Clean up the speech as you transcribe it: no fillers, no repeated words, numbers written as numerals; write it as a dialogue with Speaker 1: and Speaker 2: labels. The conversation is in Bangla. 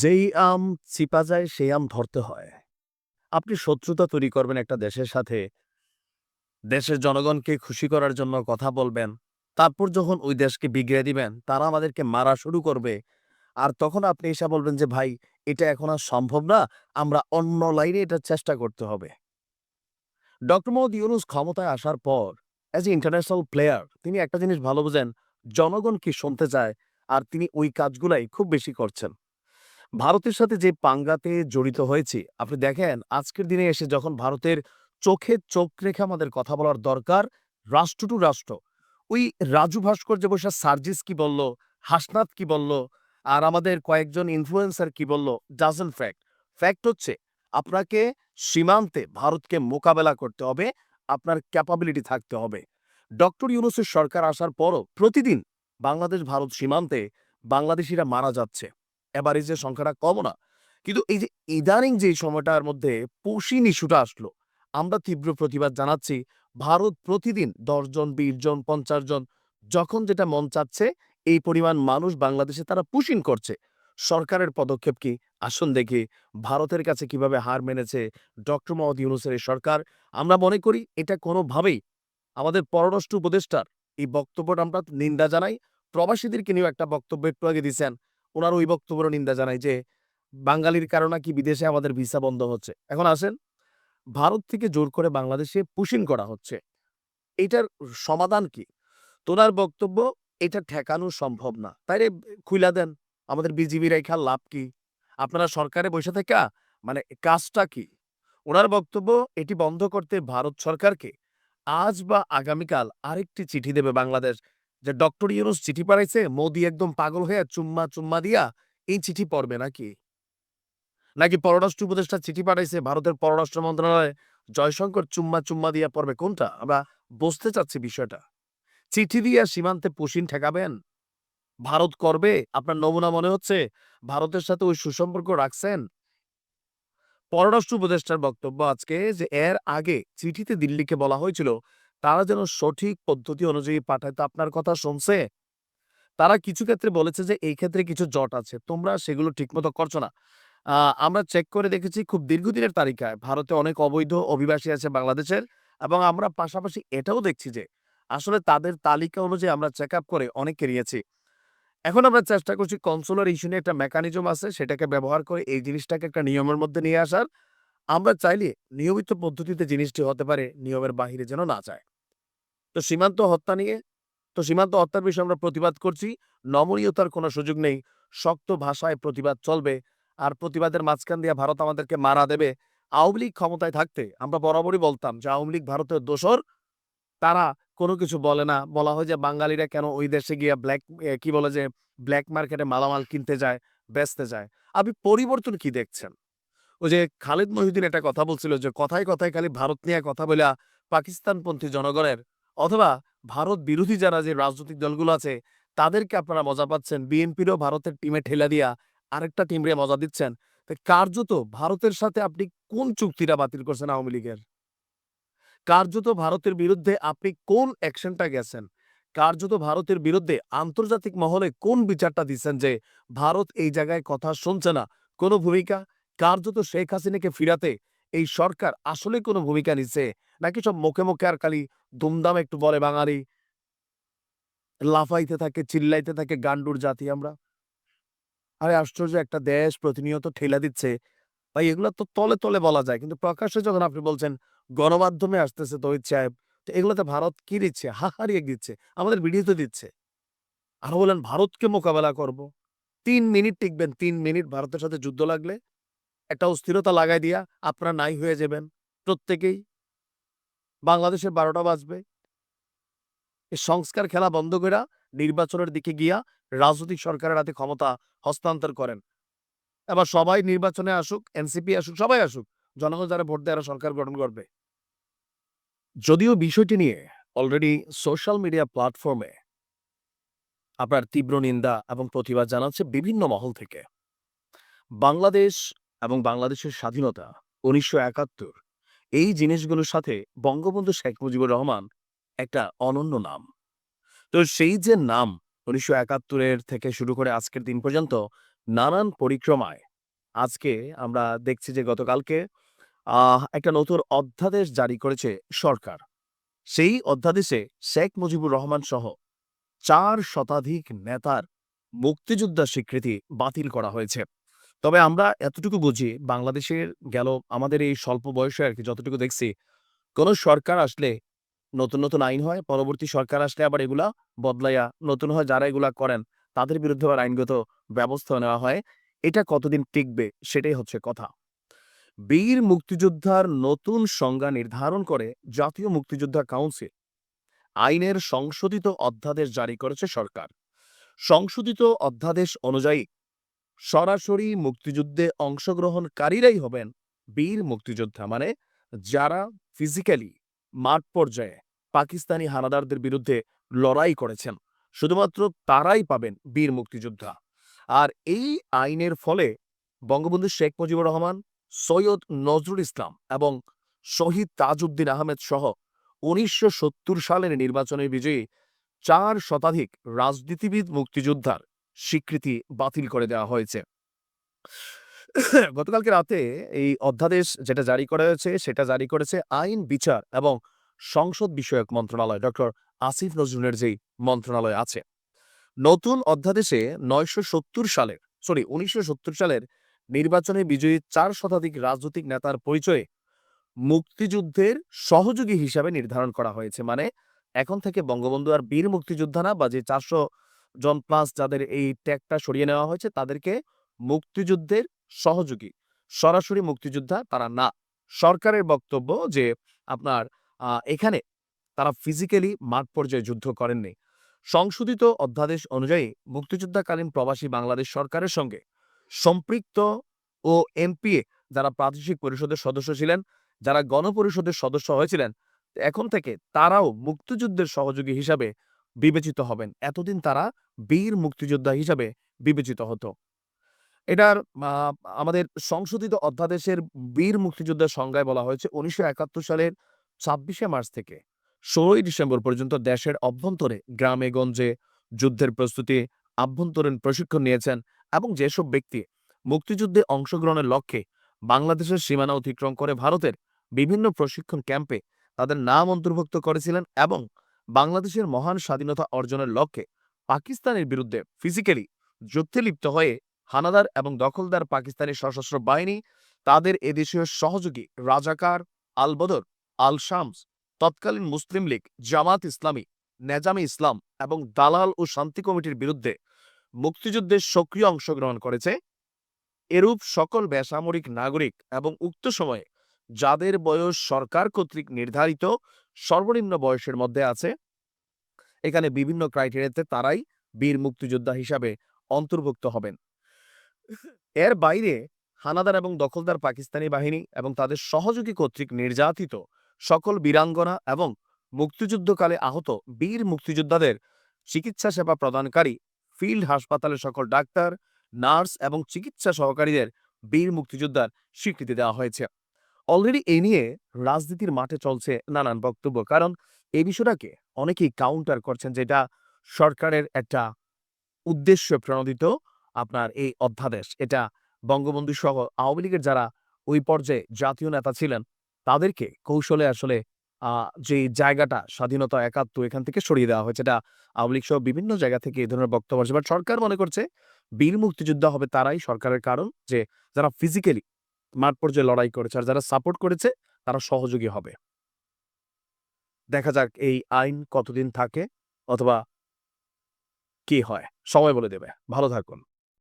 Speaker 1: যেই আম চিপা যায় সেই আম ধরতে হয়। আপনি শত্রুতা তৈরি করবেন একটা দেশের সাথে, দেশের জনগণকে খুশি করার জন্য কথা বলবেন। তারপর যখন ওই দেশকে বিগড়ে দিবেন, তারা আমাদেরকে মারা শুরু করবে। আর তখন আপনি এসে বলবেন যে, "ভাই, এটা এখন আর সম্ভব না। আমরা অন্য লাইনে এটার চেষ্টা করতে হবে।" ডক্টর মোহাম্মদ ইউনূস ক্ষমতায় আসার পর অ্যাজ এ ইন্টারন্যাশনাল প্লেয়ার তিনি একটা জিনিস ভালো বোঝেন, জনগণ কি শুনতে চায় আর তিনি ওই কাজগুলাই খুব বেশি করছেন। ভারতের সাথে যে পাঙ্গাতে জড়িত হয়েছি, আপনি দেখেন আজকের দিনে এসে যখন ভারতের চোখে চোখ রেখে আমাদের কথা বলার দরকার, রাষ্ট্র টু রাষ্ট্র, ওই রাজু ভাস্কর্যে বসে সার্জিস কি বলল, হাসনাত কি বলল, আর আমাদের কয়েকজন ইনফ্লুয়েন্সার কি বলল, ডাজন্ট ফ্যাক্ট। ফ্যাক্ট হচ্ছে আপনাকে সীমান্তে ভারতকে মোকাবেলা করতে হবে, আপনার ক্যাপাবিলিটি থাকতে হবে। ডক্টর ইউনূসের সরকার আসার পরও প্রতিদিন বাংলাদেশ ভারত সীমান্তে বাংলাদেশিরা মারা যাচ্ছে। এভারেজের সংখ্যাটা কমও না। কিন্তু এই যে ইদানিং যে সময়টার মধ্যে পশ্চিম ইস্যুটা আসলো, আমরা তীব্র প্রতিবাদ জানাচ্ছি। ভারত প্রতিদিন ১০ জন, ২০ জন, ৫০ জন যখন যেটা মন চাচ্ছে এই পরিমাণ মানুষ বাংলাদেশে তারা পুশিং করছে। সরকারের পদক্ষেপ কি? আসুন দেখি ভারতের কাছে কিভাবে হার মেনেছে ডক্টর মোহাম্মদ ইউনূসের এই সরকার। আমরা মনে করি এটা কোনোভাবেই আমাদের পররাষ্ট্র উপদেষ্টার এই বক্তব্যটা আমরা নিন্দা জানাই। প্রবাসীদেরকে নিয়েও একটা বক্তব্য একটু আগে দিছেন। উনার ওই বক্তব্যেরও নিন্দা জানাই যে, বাঙালির কারণে নাকি বিদেশে আমাদের ভিসা বন্ধ হচ্ছে। এখন আসেন, ভারত থেকে জোর করে বাংলাদেশে পুশিং করা হচ্ছে। এইটার সমাধান কি? তো উনার বক্তব্য, এটা ঠেকানো সম্ভব না। তাইলে খুইলা দেন। আমাদের বিজিবি রাইখা লাভ কি? আপনারা সরকারে বইসা থাইকা মানে কাজটা কি? উনার বক্তব্য, এটি বন্ধ করতে ভারত সরকারকে আজ বা আগামীকাল আরেকটি চিঠি দেবে বাংলাদেশ। যে ডক্টর ইউনূস চিঠি পাঠাইছে, মোদি একদম পাগল হইয়া চুম্মা দিয়া এই চিঠি পড়বে নাকি? নাকি পররাষ্ট্র উপদেষ্টা চিঠি পাঠাইছে, ভারতের পররাষ্ট্র মন্ত্রণালয়ে জয়শঙ্কর চুম্মা দিয়া পড়বে, কোনটা? আমরা বুঝতে চাচ্ছি বিষয়টা। চিঠি দিয়া সীমান্তে পুশিন ঠেকাবেন? ভারত করবে? আপনার নমুনা মনে হচ্ছে ভারতের সাথে ওই সুসম্পর্ক রাখছেন? পররাষ্ট্র উপদেষ্টার বক্তব্য আজকে যে এর আগে চিঠিতে দিল্লিকে বলা হয়েছিল তারা যেন সঠিক পদ্ধতি অনুযায়ী পাঠায়। তো আপনার কথা শুনছে? তারা কিছু ক্ষেত্রে বলেছে যে এই ক্ষেত্রে কিছু জট আছে। তোমরা সেগুলো ঠিকমতো করছো না। আ আমরা চেক করে দেখেছি খুব দীর্ঘদিনের তালিকায় ভারতে অনেক অবৈধ অভিবাসী আছে বাংলাদেশের, এবং আমরা পাশাপাশি এটাও দেখছি যে আসলে তাদের তালিকা অনুযায়ী আমরা চেকআপ করে অনেককে নিয়েছি। এখন আমরা চেষ্টা করছি কনসুলার ইস্যু নিয়ে একটা মেকানিজম আছে সেটাকে ব্যবহার করে এই জিনিসটাকে একটা নিয়মের মধ্যে নিয়ে আসার। আমরা চাইলে নিয়মিত পদ্ধতিতে জিনিসটি হতে পারে, নিয়মের বাহিরে যেন না যায়। তো সীমান্ত হত্যা নিয়ে, তো সীমান্ত হত্যার বিষয়ে আমরা প্রতিবাদ করছি। নমনীয়তার কোনো সুযোগ নেই। শক্ত ভাষায় প্রতিবাদ চলবে। আর প্রতিবাদের মাঝখান দিয়ে ভারত আমাদেরকে মারা দেবে। আওয়ামী লীগ ক্ষমতায় থাকতে আমরা বরাবরই বলতাম যে আওয়ামী লীগ ভারতের দোসর। তারা কোনো কিছু বলে না। বলা হয় যে বাঙালিরা কেন ওই দেশে গিয়া কি বলে যে ব্লাক মার্কেটে মালামাল কিনতে যায়, বেচতে যায়। আপনি পরিবর্তন কি দেখছেন? ওই যে খালিদ মহিউদ্দিন একটা কথা বলছিল যে, কথায় খালি ভারত নিয়ে কথা বইলা পাকিস্তানপন্থী জনগণের অথবা ভারত বিরোধী যারা যে রাজনৈতিক দলগুলো আছে, তাদেরকে আপনারা মজা পাচ্ছেন। বিএনপিরও ভারতের টিমে ঠেলা দিয়া আরেকটা টিমরে মজা দিচ্ছেন। তো কার্যত ভারতের সাথে আপনি কোন চুক্তিটা বাতিল করছেন আওয়ামী লীগের? কার্যত ভারতের বিরুদ্ধে আপনি কোন অ্যাকশনটা গেছেন? কার্যত ভারতের বিরুদ্ধে আন্তর্জাতিক মহলে কোন বিচারটা দিচ্ছেন যে ভারত এই জায়গায় কথা শুনছে না? কোন ভূমিকা? কার্যত শেখ হাসিনাকে ফিরাতে এই সরকার আসলে কোন ভূমিকা নিচ্ছে? নাকি সব মুখে আর খালি দুমদাম একটু বলে বাঙালি, লাফাইতে থাকে, চিল্লাইতে থাকে গান্ডুর জাতি আমরা? আরে আশ্চর্য, একটা দেশ প্রতিনিয়ত ঠেলা দিচ্ছে। ভাই এগুলা তো তলে বলা যায়। কিন্তু প্রকাশ্যে যখন আপনি বলছেন গণমাধ্যমে আসতেছে তৌহিদ সাহেব, তো এগুলাতে ভারত কি দিচ্ছে? হাহারিয়ে দিচ্ছে। আমাদের ভিডিও তো দিচ্ছে। আরো বললেন ভারতকে মোকাবেলা করব। ৩ মিনিট টিকবেন, ৩ মিনিট ভারতের সাথে যুদ্ধ লাগলে একটা অস্থিরতা লাগাই দিয়া আপনারা নাই হয়ে যাবেন প্রত্যেকেই। বাংলাদেশের ১২টা বাজবে। এই সংস্কার খেলা বন্ধ কইরা নির্বাচনের দিকে গিয়া রাজনৈতিক সরকারের হাতে ক্ষমতা হস্তান্তর করেন। এবার সবাই নির্বাচনে আসুক, এনসিপি আসুক, সবাই আসুক। জনগণ যারা ভোট দেয় এরা সরকার গঠন করবে। যদিও বিষয়টি নিয়ে অলরেডি সোশ্যাল মিডিয়া প্ল্যাটফর্মে আপনার তীব্র নিন্দা এবং প্রতিবাদ জানাচ্ছে বিভিন্ন মহল থেকে। বাংলাদেশ এবং বাংলাদেশের স্বাধীনতা ১৯৭১ এই জিনিসগুলোর সাথে বঙ্গবন্ধু শেখ মুজিবুর রহমান একটা অনন্য নাম। তো সেই যে নাম ১৯৭১ এর থেকে শুরু করে আজকের দিন পর্যন্ত নানান পরিক্রমায় আজকে আমরা দেখছি যে গতকালকে একটা নতুন অধ্যাদেশ জারি করেছে সরকার। সেই অধ্যাদেশে শেখ মুজিবুর রহমান সহ ৪ শতাধিক নেতার মুক্তিযোদ্ধা স্বীকৃতি বাতিল করা হয়েছে। তবে আমরা এতটুকু বুঝি বাংলাদেশের গেল আমাদের এই স্বল্প বয়সে আরকি যতটুকু দেখছি, কোন সরকার আসলে নতুন আইন হয়, পরবর্তী সরকার আসলে আবার এগুলা বদলাইয়া নতুন হয় যারা এগুলা করেন তাদের বিরুদ্ধে আবার আইনগত ব্যবস্থা নেওয়া হয়। এটা কতদিন টিকবে সেটাই হচ্ছে কথা। বীর মুক্তিযোদ্ধার নতুন সংজ্ঞা নির্ধারণ করে জাতীয় মুক্তিযোদ্ধা কাউন্সিল আইনের সংশোধিত অধ্যাদেশ জারি করেছে সরকার। সংশোধিত অধ্যাদেশ অনুযায়ী সরাসরি মুক্তিযুদ্ধে অংশগ্রহণকারীরাই হবেন বীর মুক্তিযোদ্ধা, মানে যারা ফিজিক্যালি মাঠ পর্যায়ে পাকিস্তানি হানাদারদের বিরুদ্ধে লড়াই করেছেন, শুধুমাত্র তারাই পাবেন বীর মুক্তিযোদ্ধা। আর এই আইনের ফলে বঙ্গবন্ধু শেখ মুজিবুর রহমান, সৈয়দ নজরুল ইসলাম এবং শহীদ তাজউদ্দিন আহমেদ সহ ১৯৭০ সালের নির্বাচনে বিজয়ী ৪ শতাধিক রাজনীতিবিদ মুক্তিযোদ্ধার স্বীকৃতি বাতিল করে দেওয়া হয়েছে। গতকালকে রাতে এই অধ্যাদেশ যেটা জারি করা হয়েছে সেটা জারি করেছে আইন, বিচার এবং সংসদ বিষয়ক মন্ত্রণালয়, ডক্টর আসিফ নজরুলের যেই মন্ত্রণালয় আছে। নতুন অধ্যাদেশে ১৯৭০ সালের নির্বাচনে বিজয়ী ৪ শতাধিক রাজনৈতিক নেতার পরিচয়ে মুক্তিযুদ্ধের সহযোগী হিসাবে নির্ধারণ করা হয়েছে। মানে এখন থেকে বঙ্গবন্ধু আর বীর মুক্তিযোদ্ধা না, বা যে ৪০০ জন প্লাস যাদের এই ট্যাগটা সরিয়ে নেওয়া হয়েছে তাদেরকে মুক্তিযুদ্ধের সহযোগী, সরাসরি মুক্তিযোদ্ধা তারা না। সরকারের বক্তব্য যে আপনার এখানে তারা ফিজিক্যালি মাঠ পর্যায়ে যুদ্ধ করেননি। সংশোধিত অধ্যাদেশ অনুযায়ী মুক্তিযুদ্ধকালীন প্রবাসী বাংলাদেশ সরকারের সঙ্গে সম্পৃক্ত ও এমপিএ যারা প্রাদেশিক পরিষদের সদস্য ছিলেন, যারা গণপরিষদের সদস্য হয়েছিলেন, এখন থেকে তারাও মুক্তিযুদ্ধের সহযোগী হিসাবে বিবেচিত হবেন। এতদিন তারা বীর মুক্তিযোদ্ধা হিসাবে বিবেচিত হতো। এটার আমাদের সংশোধিত অধ্যাদেশের বীর মুক্তিযোদ্ধার সংজ্ঞায় বলা হয়েছে ১৯৭১ সালের ২৬শে মার্চ থেকে ১৬ই ডিসেম্বর পর্যন্ত দেশের অভ্যন্তরে গ্রামে গঞ্জে যুদ্ধের প্রস্তুতি, আভ্যন্তরীণ প্রশিক্ষণ নিয়েছেন এবং যেসব ব্যক্তি মুক্তিযুদ্ধে অংশগ্রহণের লক্ষ্যে বাংলাদেশের সীমানা অতিক্রম করে ভারতের বিভিন্ন প্রশিক্ষণ ক্যাম্পে তাদের নাম অন্তর্ভুক্ত করেছিলেন এবং বাংলাদেশের মহান স্বাধীনতা অর্জনের লক্ষ্যে পাকিস্তানের বিরুদ্ধে ফিজিক্যালি যুদ্ধে লিপ্ত হয়ে হানাদার এবং দখলদার পাকিস্তানি সশস্ত্র বাহিনী, তাদের এদেশীয় সহযোগী রাজাকার, আল বদর, আল শামস, তৎকালীন মুসলিম লীগ, জামাত ইসলামী, নেজামে ইসলাম এবং দালাল ও শান্তি কমিটির বিরুদ্ধে মুক্তিযুদ্ধে সক্রিয় অংশগ্রহণ করেছে। এরূপ সকল বেসামরিক নাগরিক এবং উক্ত সময়ে যাদের বয়স সরকার কর্তৃক নির্ধারিত সর্বনিম্ন বয়সের মধ্যে আছে, এখানে বিভিন্ন ক্রাইটেরিয়াতে তারাই বীর মুক্তিযোদ্ধা হিসাবে অন্তর্ভুক্ত হবেন। এর বাইরে হানাদার এবং দখলদার পাকিস্তানি বাহিনী এবং তাদের সহযোগী কর্তৃক নির্যাতিত সকল বীরাঙ্গনা এবং মুক্তিযুদ্ধকালে আহত বীর মুক্তিযোদ্ধাদের চিকিৎসা সেবা প্রদানকারী ফিল্ড হাসপাতালের সকল ডাক্তার, নার্স এবং চিকিৎসা সহকারীদের বীর মুক্তিযোদ্ধার স্বীকৃতি দেওয়া হয়েছে। অলরেডি এই নিয়ে রাজনীতির মাঠে চলছে নানান বক্তব্য, কারণ এই বিষয়টাকে অনেকেই কাউন্টার করছেন যেটা সরকারের একটা উদ্দেশ্য প্রণোদিত আপনার এই অধ্যাদেশ। এটা বঙ্গবন্ধু সহ আওয়ামী লীগের যারা ওই পর্যায়ে জাতীয় নেতা ছিলেন তাদেরকে কৌশলে আসলে যে জায়গাটা স্বাধীনতা একাত্ম এখান থেকে সরিয়ে দেওয়া হয়েছে। এটা আওয়ামী লীগ সহ বিভিন্ন জায়গা থেকে এই ধরনের বক্তব্য আসছে। বাট সরকার মনে করছে বীর মুক্তিযোদ্ধা হবে তারাই সরকারের, কারণ যে যারা ফিজিক্যালি মাঠ পর্যায়ে লড়াই করেছে আর যারা সাপোর্ট করেছে তারা সহযোগী হবে। দেখা যাক এই আইন কতদিন থাকে অথবা কি হয়, সময় বলে দেবে। ভালো থাকুন।